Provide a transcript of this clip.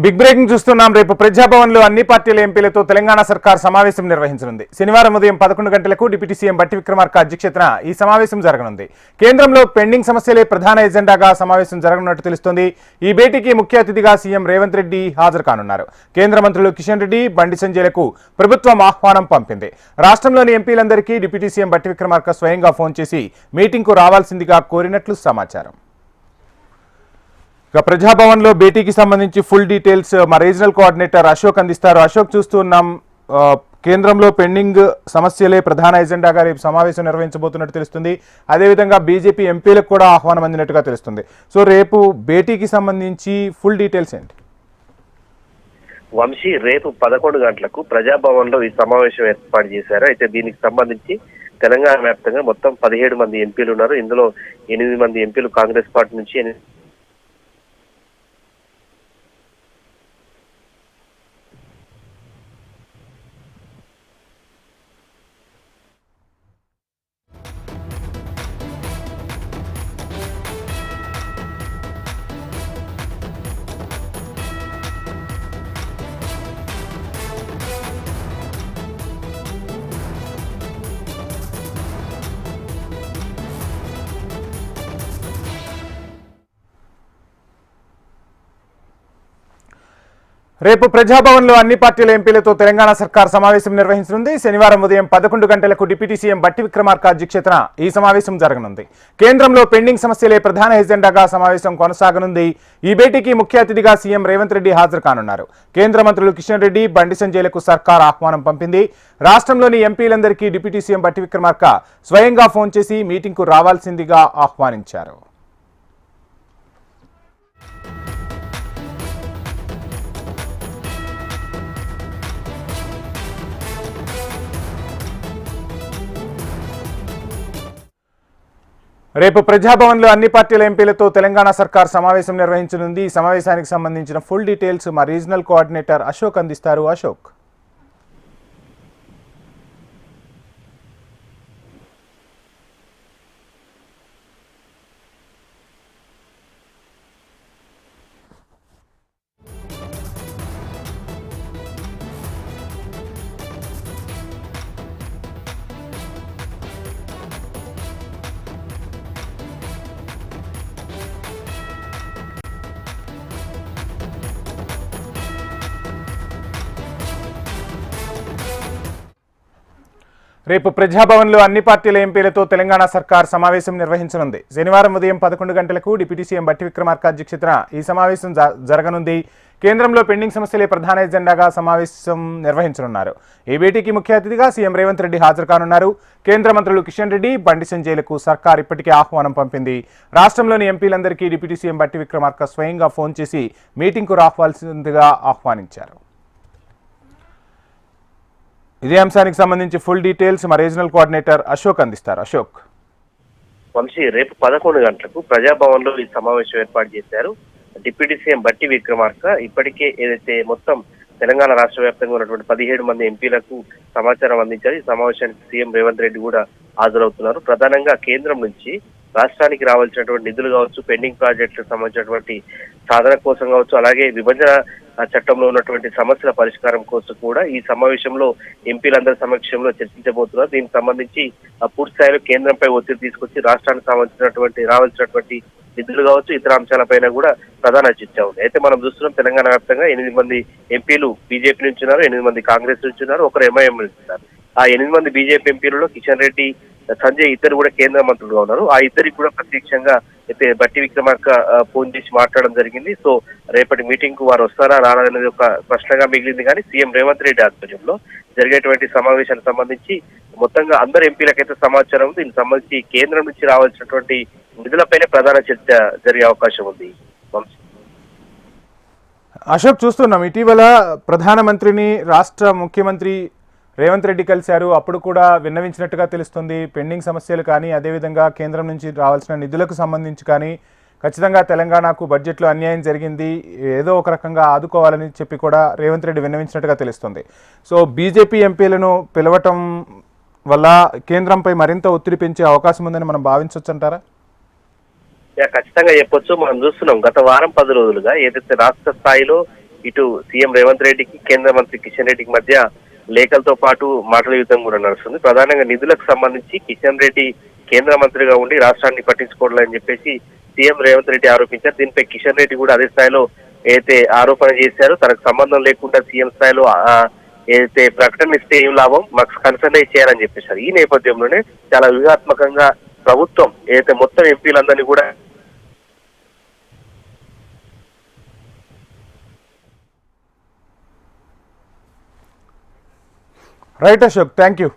Big breaking చూస్తున్నాం. రేపు ప్రజాభవన్లో అన్ని పార్టీల ఎంపీలతో తెలంగాణ సర్కార్ సమావేశం నిర్వహించనుంది. శనివారం ఉదయం 11 గంటలకు డిప్యూటీ సీఎం బట్టి విక్రమార్క అధ్యక్షతన ఈ సమావేశం జరగనుంది. కేంద్రంలో పెండింగ్ సమస్యలే ప్రధాన ఎజెండాగా సమావేశం జరగనున్నట్టు తెలుస్తోంది. ఈ భేటీకి ముఖ్య అతిథిగా సీఎం రేవంత్ రెడ్డి హాజరు కానున్నారు. కేంద్ర మంత్రులు కిషన్ రెడ్డి, బండి సంజయ్లకు ప్రభుత్వం ఆహ్వానం పంపింది. రాష్ట్రంలోని ఎంపీలందరికీ డిప్యూటీ సీఎం బట్టి విక్రమార్క స్వయంగా ఫోన్ చేసి మీటింగ్కు రావాల్సిందిగా కోరినట్లు సమాచారం. ప్రజాభవన్ లో భేటీకి సంబంధించి ఫుల్ డీటెయిల్స్ మా రీజనల్ కోఆర్డినేటర్ అశోక్ అందిస్తారు. అశోక్, చూస్తున్నాం కేంద్రంలో పెండింగ్ సమస్యలే ప్రధాన ఎజెండాగా రేపు సమావేశం నిర్వహించబోతున్నట్టు తెలుస్తుంది. అదేవిధంగా బీజేపీ ఎంపీలకు కూడా ఆహ్వానం అందినట్టుగా తెలుస్తుంది. సో రేపు భేటీకి సంబంధించి ఫుల్ డీటెయిల్స్ ఏంటి? వంశీ, రేపు 11 గంటలకు ప్రజాభవన్ లో ఈ సమావేశం ఏర్పాటు చేశారు. అయితే దీనికి సంబంధించి తెలంగాణ వ్యాప్తంగా మొత్తం 17 మంది ఎంపీలు ఉన్నారు. ఇందులో 8 మంది ఎంపీలు కాంగ్రెస్ పార్టీ నుంచి, రేపు ప్రజాభవన్లో అన్ని పార్టీల ఎంపీలతో తెలంగాణ సర్కార్ సమావేశం నిర్వహించనుంది. శనివారం ఉదయం 11 గంటలకు డిప్యూటీ సీఎం బట్టి విక్రమార్క అధ్యక్షతన ఈ సమావేశం జరగనుంది. కేంద్రంలో పెండింగ్ సమస్యలే ప్రధాన ఎజెండాగా సమావేశం కొనసాగనుంది. ఈ భేటీకి ముఖ్య అతిథిగా సీఎం రేవంత్ రెడ్డి హాజరు కానున్నారు. కేంద్ర మంత్రులు కిషన్ రెడ్డి, బండి సంజయ్లకు సర్కార్ ఆహ్వానం పంపింది. రాష్ట్రంలోని ఎంపీలందరికీ డిప్యూటీ సీఎం బట్టి విక్రమార్క స్వయంగా ఫోన్ చేసి మీటింగ్కు రావాల్సిందిగా ఆహ్వానించారు. రేపు ప్రజాభవన్లో అన్ని పార్టీల ఎంపీలతో తెలంగాణ సర్కార్ సమావేశం నిర్వహించనుంది. ఈ సమావేశానికి సంబంధించిన ఫుల్ డీటెయిల్స్ మా రీజనల్ కోఆర్డినేటర్ అశోక్ అందిస్తారు. అశోక్, రేపు ప్రజాభవన్లో అన్ని పార్టీల ఎంపీలతో తెలంగాణ సర్కార్ సమావేశం నిర్వహించనుంది. శనివారం ఉదయం 11 గంటలకు డిప్యూటీ సీఎం బట్టి విక్రమార్క అధ్యక్షతన ఈ సమావేశం జరగనుంది. కేంద్రంలో పెండింగ్ సమస్యలే ప్రధాన ఎజెండాగా సమావేశం నిర్వహించనున్నారు. ఈ భేటీకి ముఖ్య అతిథిగా సీఎం రేవంత్ రెడ్డి హాజరు కానున్నారు. కేంద్ర మంత్రులు కిషన్ రెడ్డి, బండి సంజయ్లకు సర్కార్ ఇప్పటికే ఆహ్వానం పంపింది. రాష్ట్రంలోని ఎంపీలందరికీ డిప్యూటీ సీఎం బట్టి విక్రమార్క స్వయంగా ఫోన్ చేసి మీటింగ్కు రావాల్సిందిగా ఆహ్వానించారు. ఇదే అంశానికి సంబంధించి ఫుల్ డీటెయిల్స్ మా రీజనల్ కోఆర్డినేటర్ అశోక్ అందిస్తారు. అశోక్, వంశీ, రేపు 11 గంటలకు ప్రజాభవన్ లో ఈ సమావేశం ఏర్పాటు చేశారు. డిప్యూటీ సీఎం బట్టి విక్రమార్క ఇప్పటికే ఏదైతే మొత్తం తెలంగాణ రాష్ట్ర వ్యాప్తంగా ఉన్నటువంటి 17 మంది ఎంపీలకు సమాచారం అందించారు. ఈ సమావేశానికి సీఎం రేవంత్ రెడ్డి కూడా హాజరవుతున్నారు. ప్రధానంగా కేంద్రం నుంచి రాష్ట్రానికి రావాల్సినటువంటి నిధులు కావచ్చు, పెండింగ్ ప్రాజెక్టులకు సంబంధించినటువంటి సాధన కోసం కావచ్చు, అలాగే విభజన చట్టంలో ఉన్నటువంటి సమస్యల పరిష్కారం కోసం కూడా ఈ సమావేశంలో ఎంపీలందరి సమక్షంలో చర్చించబోతున్నారు. దీనికి సంబంధించి పూర్తి స్థాయిలో కేంద్రంపై ఒత్తిడి తీసుకొచ్చి రాష్ట్రానికి రావాల్సినటువంటి నిధులు కావచ్చు, ఇతర అంశాలపైన కూడా ప్రధాన చర్చ ఉంది. అయితే మనం చూస్తున్నాం, తెలంగాణ వ్యాప్తంగా 8 మంది ఎంపీలు బీజేపీ నుంచి ఉన్నారు, 8 మంది కాంగ్రెస్ నుంచి ఉన్నారు, ఒకరు ఎంఐఎం నుంచి ఉన్నారు. ఆ 8 మంది బీజేపీ ఎంపీలలో కిషన్ రెడ్డి, సంజయ్ ఇద్దరు కూడా కేంద్ర మంత్రులుగా ఉన్నారు. ఆ ఇద్దరికి కూడా ప్రత్యక్షంగా అయితే బట్టి విక్రమార్క ఫోన్ చేసి మాట్లాడడం జరిగింది. సో రేపటి మీటింగ్ కు వారు వస్తారా రారా అనేది ఒక ప్రశ్నగా మిగిలింది. కానీ సీఎం రేవంత్ రెడ్డి ఆధ్వర్యంలో జరిగేటువంటి సమావేశానికి సంబంధించి మొత్తంగా అందరు ఎంపీలకైతే సమాచారం ఉంది. దీనికి సంబంధించి కేంద్రం నుంచి రావాల్సినటువంటి నిధులపైనే ప్రధాన చర్చ జరిగే అవకాశం ఉంది. అశోక్, చూస్తున్నాం ఇటీవల ప్రధానమంత్రిని రాష్ట్ర ముఖ్యమంత్రి రేవంత్ రెడ్డి కలిశారు. అప్పుడు కూడా విన్నవించినట్టుగా తెలుస్తుంది. పెండింగ్ సమస్యలు కానీ, అదేవిధంగా కేంద్రం నుంచి రావాల్సిన నిధులకు సంబంధించి కానీ ఖచ్చితంగా తెలంగాణకు బడ్జెట్లో అన్యాయం జరిగింది, ఏదో ఒక రకంగా ఆదుకోవాలని చెప్పి కూడా రేవంత్ రెడ్డి విన్నవించినట్టుగా తెలుస్తుంది. సో బీజేపీ ఎంపీలను పిలవటం వల్ల కేంద్రంపై మరింత ఒత్తిడి పెంచే అవకాశం ఉందని మనం భావించవచ్చు అంటారా? ఖచ్చితంగా చెప్పొచ్చు. మనం చూస్తున్నాం గత వారం 10 రోజులుగా ఏదైతే రాష్ట్ర స్థాయిలో ఇటు సీఎం రేవంత్ రెడ్డికి కేంద్ర మంత్రి కిషన్ రెడ్డికి మధ్య లేఖలతో పాటు మాటల యుద్ధం కూడా నడుస్తుంది. ప్రధానంగా నిధులకు సంబంధించి కిషన్ రెడ్డి కేంద్ర మంత్రిగా ఉండి రాష్ట్రాన్ని పట్టించుకోవట్లేదని చెప్పేసి సీఎం రేవంత్ రెడ్డి ఆరోపించారు. దీనిపై కిషన్ రెడ్డి కూడా అదే స్థాయిలో ఏదైతే ఆరోపణ చేశారో తనకు సంబంధం లేకుండా సీఎం స్థాయిలో ఏదైతే ప్రకటన ఇస్తే ఏం లాభం, మాకు కన్సల్ట్ చేయాలని చెప్పేశారు. ఈ నేపథ్యంలోనే చాలా వ్యూహాత్మకంగా ప్రభుత్వం ఏదైతే మొత్తం ఎంపీలందరినీ కూడా రైట్ అశోక్, థ్యాంక్ యూ.